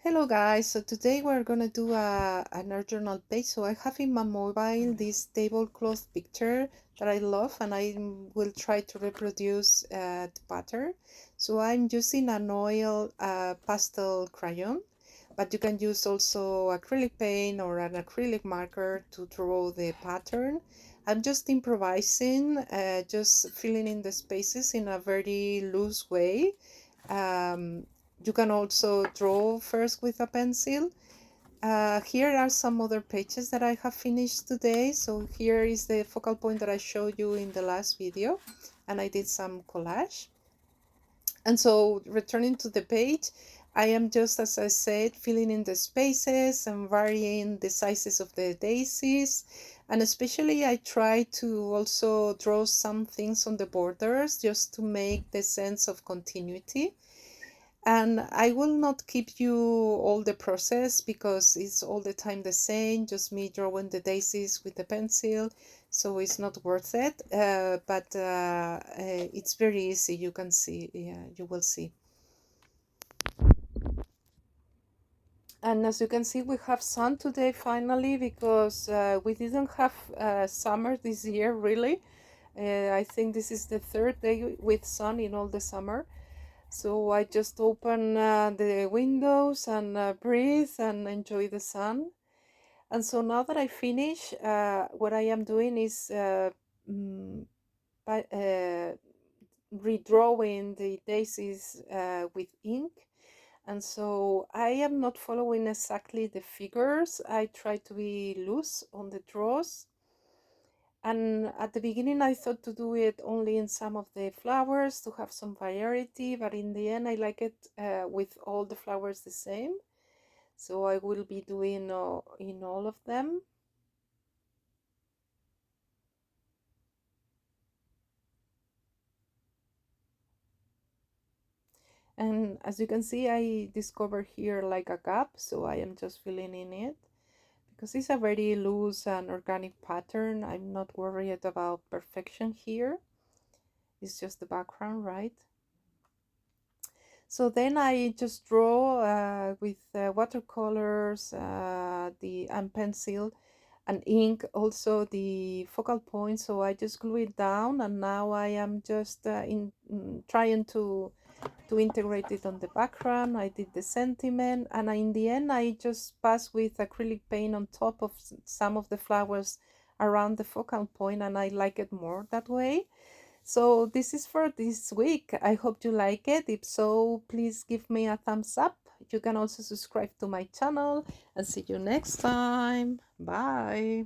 Hello guys, so today we're gonna do an art journal page. So I have in my mobile this tablecloth picture that I love, and I will try to reproduce the pattern. So I'm using an oil pastel crayon, but you can use also acrylic paint or an acrylic marker to draw the pattern. I'm just improvising, just filling in the spaces in a very loose way. Um, you can also draw first with a pencil. Here are some other pages that I have finished today. So here is the focal point that I showed you in the last video, and I did some collage. And so returning to the page, I am just, as I said, filling in the spaces and varying the sizes of the daisies. And especially I try to also draw some things on the borders just to make the sense of continuity. And I will not keep you all the process because it's all the time the same, just me drawing the daisies with the pencil, so it's not worth it. But it's very easy, you can see, yeah, you will see. And as you can see, we have sun today finally, because we didn't have summer this year, really. I think this is the third day with sun in all the summer. So I just open the windows and breathe and enjoy the sun. And so now that I finish, what I am doing is mm, redrawing the daisies with ink. And so I am not following exactly the figures. I try to be loose on the draws. And at the beginning, I thought to do it only in some of the flowers to have some variety, but in the end, I like it with all the flowers the same. So I will be doing in all of them. And as you can see, I discovered here like a gap, so I am just filling in it. Because it's a very loose and organic pattern, I'm not worried about perfection here. It's just the background, right? So then I just draw with watercolors, and pencil and ink, also the focal point. So I just glue it down, and now I am just trying to integrate it on the background. I did the sentiment, and in the end I just pass with acrylic paint on top of some of the flowers around the focal point, and I like it more that way. So this is for this week. I hope you like it. If so, please give me a thumbs up. You can also subscribe to my channel, and see you next time. Bye.